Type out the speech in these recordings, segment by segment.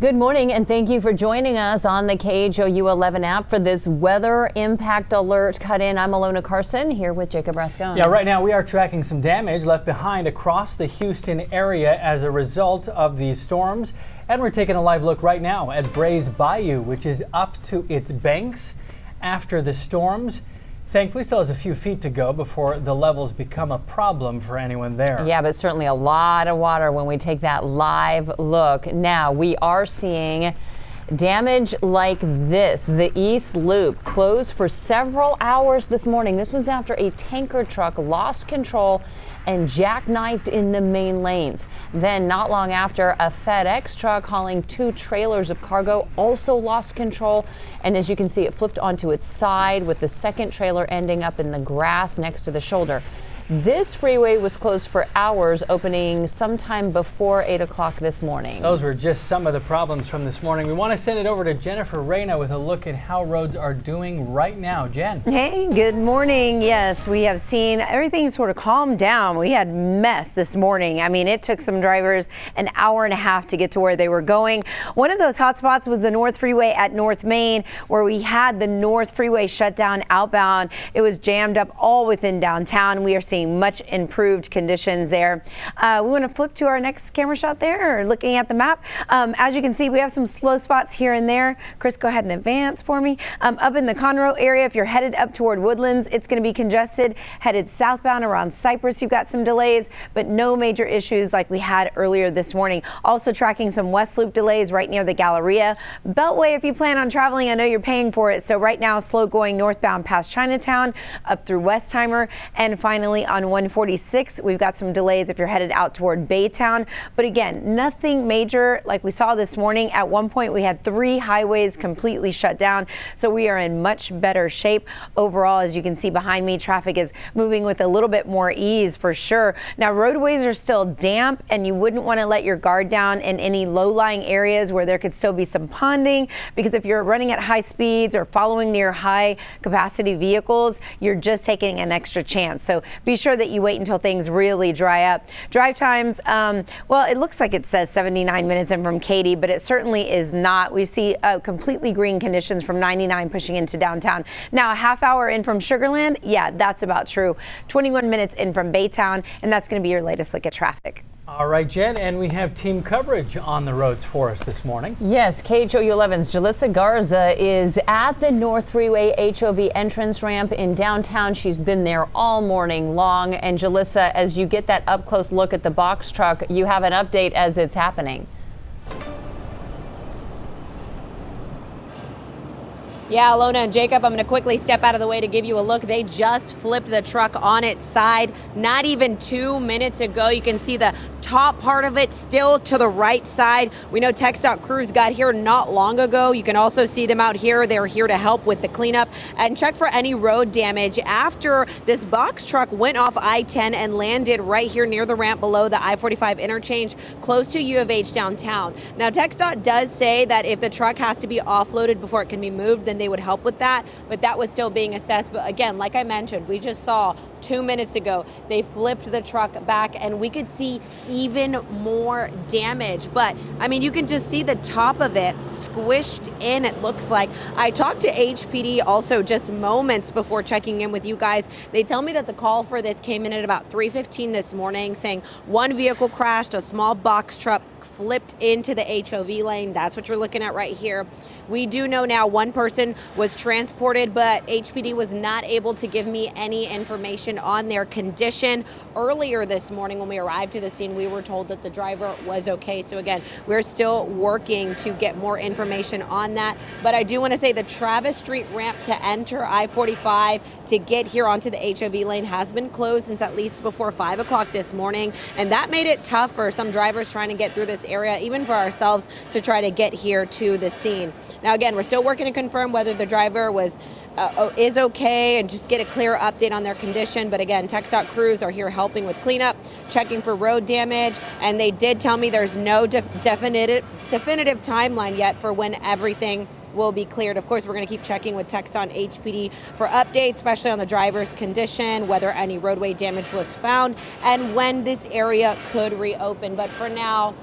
Good morning, and thank you for joining us on the KHOU 11 app for this weather impact alert cut in. I'm Alona Carson here with Jacob Rascon. Yeah, right now we are tracking some damage left behind across the Houston area as a result of these storms. And we're taking a live look right now at Bray's Bayou, which is up to its banks after the storms. Thankfully, still has a few feet to go before the levels become a problem for anyone there. Yeah, but certainly a lot of water when we take that live look. Now, we are seeing damage like this. The East Loop closed for several hours this morning. This was after a tanker truck lost control and jackknifed in the main lanes. Then not long after, a FedEx truck hauling 2 trailers of cargo also lost control. And as you can see, it flipped onto its side with the second trailer ending up in the grass next to the shoulder. This freeway was closed for hours, opening sometime before 8 o'clock this morning. Those were just some of the problems from this morning. We want to send it over to Jennifer Reyna with a look at how roads are doing right now. Jen. Hey, good morning. Yes, we have seen everything sort of calm down. We had mess this morning. I mean, it took some drivers an hour and a half to get to where they were going. One of those hot spots was the North Freeway at North Main, where we had the North Freeway shut down outbound. It was jammed up all within downtown. We are seeing much improved conditions there. We want to flip to our next camera shot there, or looking at the map. As you can see, we have some slow spots here and there. Chris, go ahead and advance for me. Up in the Conroe area, if you're headed up toward Woodlands, it's going to be congested. Headed southbound around Cypress, you've got some delays, but no major issues like we had earlier this morning. Also tracking some West Loop delays right near the Galleria. Beltway, if you plan on traveling, I know you're paying for it. So right now, slow going northbound past Chinatown, up through Westheimer, and finally on 146, we've got some delays if you're headed out toward Baytown. But again, nothing major like we saw this morning. At one point, we had 3 highways completely shut down. So we are in much better shape overall. As you can see behind me, traffic is moving with a little bit more ease for sure. Now, roadways are still damp, and you wouldn't want to let your guard down in any low-lying areas where there could still be some ponding, because if you're running at high speeds or following near high-capacity vehicles, you're just taking an extra chance. So be sure that you wait until things really dry up. Drive times, well, it looks like it says 79 minutes in from Katy, but it certainly is not. We see completely green conditions from 99 pushing into downtown. Now, a half hour in from Sugar Land, yeah, that's about true. 21 minutes in from Baytown, and that's going to be your latest look at traffic. All right, Jen, and we have team coverage on the roads for us this morning. Yes, KHOU 11's Jalissa Garza is at the North Freeway HOV entrance ramp in downtown. She's been there all morning long. And Jalissa, as you get that up close look at the box truck, you have an update as it's happening. Yeah, Alona and Jacob, I'm going to quickly step out of the way to give you a look. They just flipped the truck on its side not even 2 minutes ago. You can see the top part of it still to the right side. We know TxDOT crews got here not long ago. You can also see them out here. They're here to help with the cleanup and check for any road damage after this box truck went off I-10 and landed right here near the ramp below the I-45 interchange close to U of H downtown. Now, TxDOT does say that if the truck has to be offloaded before it can be moved, then they would help with that, but that was still being assessed. But again, like I mentioned, we just saw 2 minutes ago, they flipped the truck back and we could see even more damage. But I mean, you can just see the top of it squished in, it looks like. I talked to HPD also just moments before checking in with you guys. They tell me that the call for this came in at about 3:15 this morning, saying one vehicle crashed, a small box truck flipped into the HOV lane. That's what you're looking at right here. We do know now one person was transported, but HPD was not able to give me any information on their condition. Earlier this morning when we arrived to the scene, we were told that the driver was okay. So again, we're still working to get more information on that. But I do want to say the Travis Street ramp to enter I-45 to get here onto the HOV lane has been closed since at least before 5 o'clock this morning. And that made it tough for some drivers trying to get through this area, even for ourselves to try to get here to the scene. Now, again, we're still working to confirm whether the driver is okay and just get a clear update on their condition. But again, TxDOT crews are here helping with cleanup, checking for road damage, and they did tell me there's no definitive timeline yet for when everything will be cleared. Of course, we're going to keep checking with text on HPD for updates, especially on the driver's condition, whether any roadway damage was found, and when this area could reopen. But for now,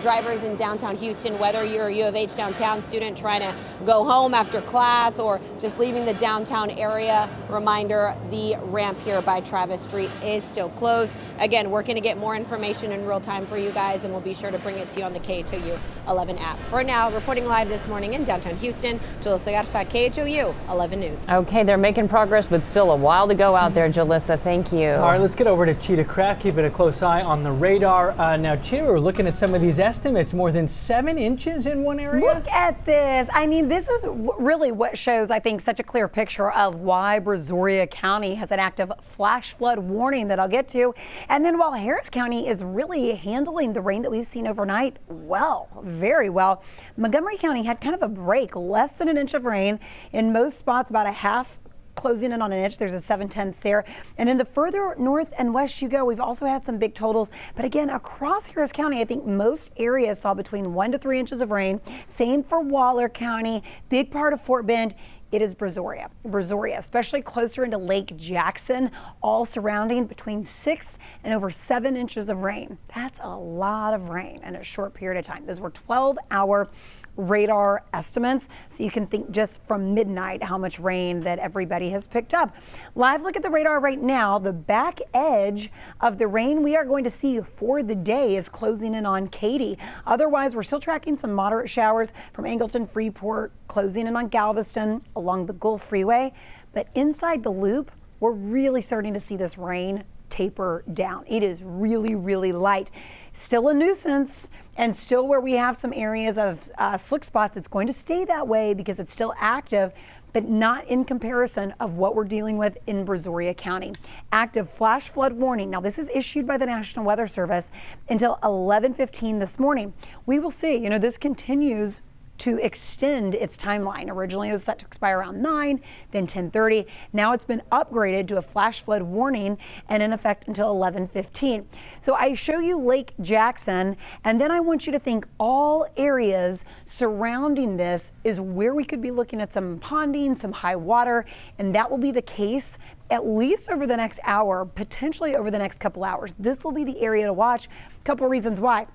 drivers in downtown Houston, whether you're a U of H downtown student trying to go home after class or just leaving the downtown area, reminder, the ramp here by Travis Street is still closed. Again, we're going to get more information in real time for you guys, and we'll be sure to bring it to you on the KHOU 11 app. For now, reporting live this morning in downtown Houston, Jalissa Garza, KHOU 11 News. Okay, they're making progress, but still a while to go out there, Jalissa. Thank you. All right, let's get over to Cheetah Craft, keeping a close eye on the radar. Now, Cheetah, we're looking at some of these estimates, more than 7 inches in one area. Look at this. I mean, this is really what shows, I think, such a clear picture of why Brazoria County has an active flash flood warning that I'll get to. And then while Harris County is really handling the rain that we've seen overnight well, very well, Montgomery County had kind of a break, less than an inch of rain in most spots, about a half, closing in on an inch. There's a 7/10 there. And then the further north and west you go, we've also had some big totals. But again, across Harris County, I think most areas saw between 1 to 3 inches of rain. Same for Waller County, big part of Fort Bend. It is Brazoria, especially closer into Lake Jackson, all surrounding between 6 and over 7 inches of rain. That's a lot of rain in a short period of time. Those were 12-hour radar estimates, so you can think just from midnight how much rain that everybody has picked up. Live look at the radar right now. The back edge of the rain we are going to see for the day is closing in on Katy. Otherwise, we're still tracking some moderate showers from Angleton, Freeport, closing in on Galveston along the Gulf Freeway. But inside the loop, we're really starting to see this rain taper down. It is really, really light. Still a nuisance, and still where we have some areas of slick spots, it's going to stay that way because it's still active, but not in comparison of what we're dealing with in Brazoria County. Active flash flood warning. Now, this is issued by the National Weather Service until 11:15 this morning. We will see, this continues to extend its timeline. Originally, it was set to expire around 9, then 10:30. Now it's been upgraded to a flash flood warning and in effect until 11:15. So I show you Lake Jackson, and then I want you to think all areas surrounding this is where we could be looking at some ponding, some high water, and that will be the case at least over the next hour, potentially over the next couple hours. This will be the area to watch. A couple reasons why.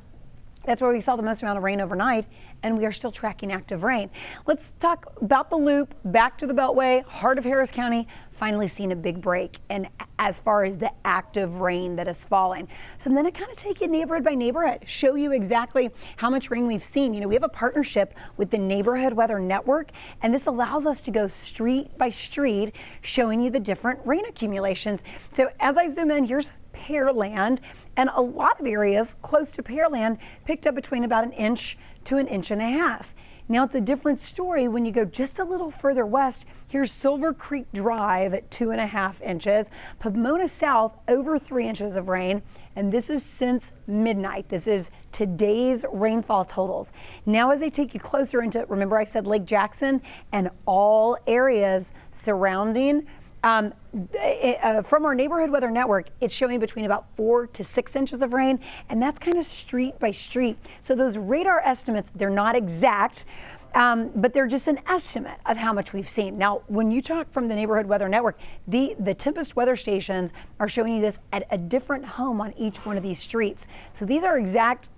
That's where we saw the most amount of rain overnight, and we are still tracking active rain. Let's talk about the loop, back to the Beltway, heart of Harris County, finally seeing a big break. And as far as the active rain that is falling. So I'm going to kind of take you neighborhood by neighborhood, show you exactly how much rain we've seen. We have a partnership with the Neighborhood Weather Network, and this allows us to go street by street, showing you the different rain accumulations. So as I zoom in, here's Pearland, and a lot of areas close to Pearland picked up between about an inch to an inch and a half. Now it's a different story when you go just a little further west. Here's Silver Creek Drive at 2.5 inches, Pomona South over 3 inches of rain, and this is since midnight. This is today's rainfall totals. Now as I take you closer into, remember I said Lake Jackson and all areas surrounding, from our Neighborhood Weather Network, it's showing between about 4 to 6 inches of rain, and that's kind of street by street. So those radar estimates, they're not exact, but they're just an estimate of how much we've seen. Now, when you talk from the Neighborhood Weather Network, the Tempest weather stations are showing you this at a different home on each one of these streets. So these are exact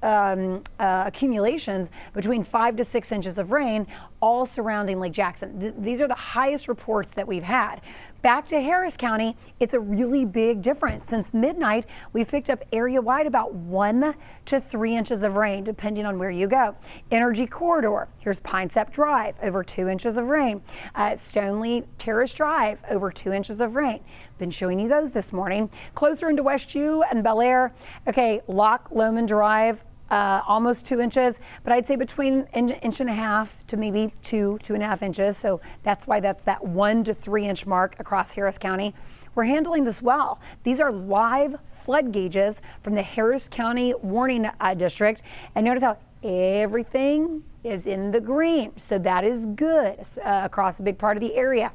accumulations between 5 to 6 inches of rain, all surrounding Lake Jackson. These are the highest reports that we've had. Back to Harris County, it's a really big difference. Since midnight, we've picked up area-wide about 1 to 3 inches of rain, depending on where you go. Energy Corridor, here's Pine Sap Drive, over 2 inches of rain. Stoneleigh Terrace Drive, over 2 inches of rain. Been showing you those this morning. Closer into West U and Bel Air, okay, Lock Lowman Drive, almost 2 inches, but I'd say between an inch and a half to maybe 2.5 inches. So that's why that's that 1 to 3 inch mark across Harris County. We're handling this well. These are live flood gauges from the Harris County Warning District. And notice how everything is in the green. So that is good across a big part of the area.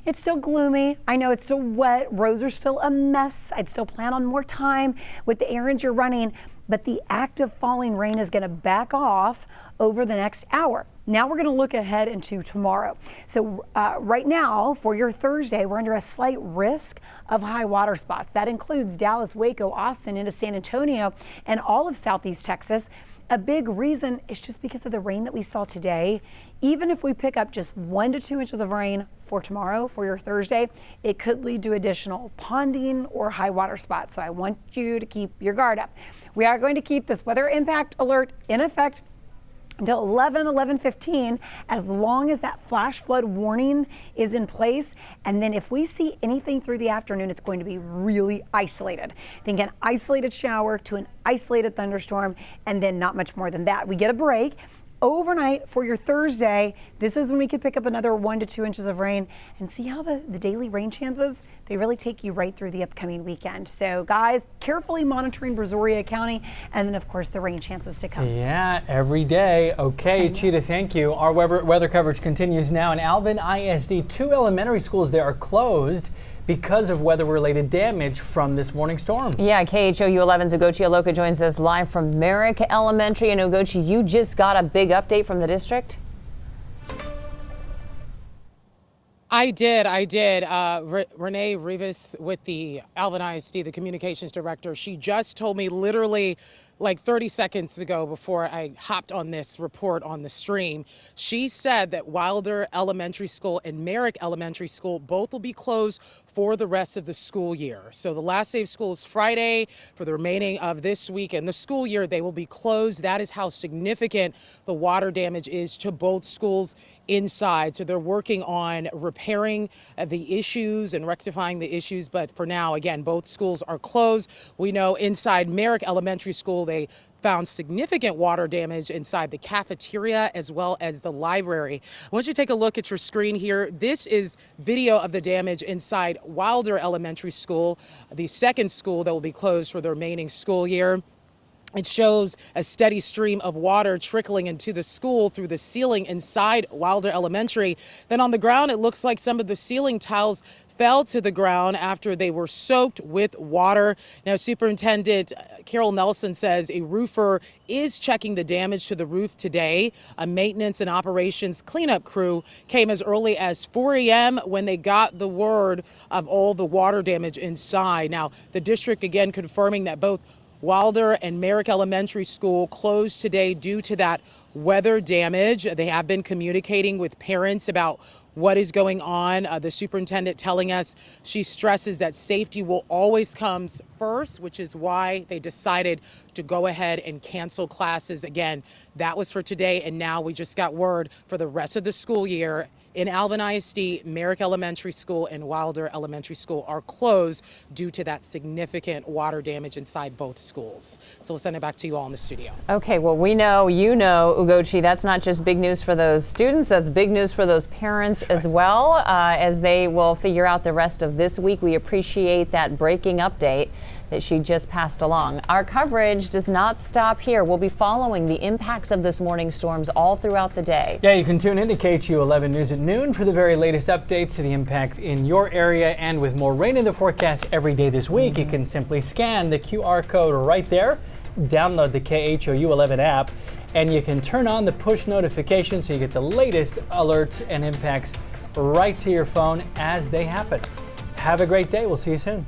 It's still gloomy. I know it's still wet. Roads are still a mess. I'd still plan on more time with the errands you're running, but the active falling rain is going to back off over the next hour. Now we're going to look ahead into tomorrow. So right now for your Thursday, we're under a slight risk of high water spots. That includes Dallas, Waco, Austin, into San Antonio, and all of Southeast Texas. A big reason is just because of the rain that we saw today. Even if we pick up just 1 to 2 inches of rain for tomorrow, for your Thursday, it could lead to additional ponding or high water spots. So I want you to keep your guard up. We are going to keep this weather impact alert in effect until 11:15, as long as that flash flood warning is in place. And then if we see anything through the afternoon, it's going to be really isolated. Think an isolated shower to an isolated thunderstorm, and then not much more than that. We get a break. Overnight for your Thursday, this is when we could pick up another 1 to 2 inches of rain, and see how the daily rain chances, they really take you right through the upcoming weekend. So guys, carefully monitoring Brazoria County, and then of course the rain chances to come. Yeah, every day. Okay, Cheetah, thank you. Our weather coverage continues now. In Alvin ISD, 2 elementary schools there are closed because of weather-related damage from this morning's storms. Yeah, KHOU 11's Ugochi Aloka joins us live from Merrick Elementary. And Ugochi, you just got a big update from the district? I did. Renee Rivas with the Alvin ISD, the communications director, she just told me literally like 30 seconds ago before I hopped on this report on the stream. She said that Wilder Elementary School and Merrick Elementary School both will be closed for the rest of the school year. So the last day of school is Friday. For the remaining of this week and the school year, they will be closed. That is how significant the water damage is to both schools inside. So they're working on repairing the issues and rectifying the issues. But for now, again, both schools are closed. We know inside Merrick Elementary School, they found significant water damage inside the cafeteria as well as the library. I want you to take a look at your screen here. This is video of the damage inside Wilder Elementary School, the second school that will be closed for the remaining school year. It shows a steady stream of water trickling into the school through the ceiling inside Wilder Elementary. Then on the ground, it looks like some of the ceiling tiles fell to the ground after they were soaked with water. Now, Superintendent Carol Nelson says a roofer is checking the damage to the roof today. A maintenance and operations cleanup crew came as early as 4 a.m. when they got the word of all the water damage inside. Now, the district again confirming that both Wilder and Merrick Elementary School closed today due to that weather damage. They have been communicating with parents about what is going on. The superintendent telling us she stresses that safety will always come first, which is why they decided to go ahead and cancel classes. Again, that was for today, and now we just got word for the rest of the school year. In Alvin ISD, Merrick Elementary School and Wilder Elementary School are closed due to that significant water damage inside both schools. So we'll send it back to you all in the studio. Okay, well, we know, you know, Ugochi, that's not just big news for those students, that's big news for those parents as well, as they will figure out the rest of this week. We appreciate that breaking update that she just passed along. Our coverage does not stop here. We'll be following the impacts of this morning's storms all throughout the day. Yeah, you can tune in to KHOU 11 News at noon for the very latest updates to the impacts in your area. And with more rain in the forecast every day this week, you can simply scan the QR code right there, download the KHOU 11 app, and you can turn on the push notification so you get the latest alerts and impacts right to your phone as they happen. Have a great day. We'll see you soon.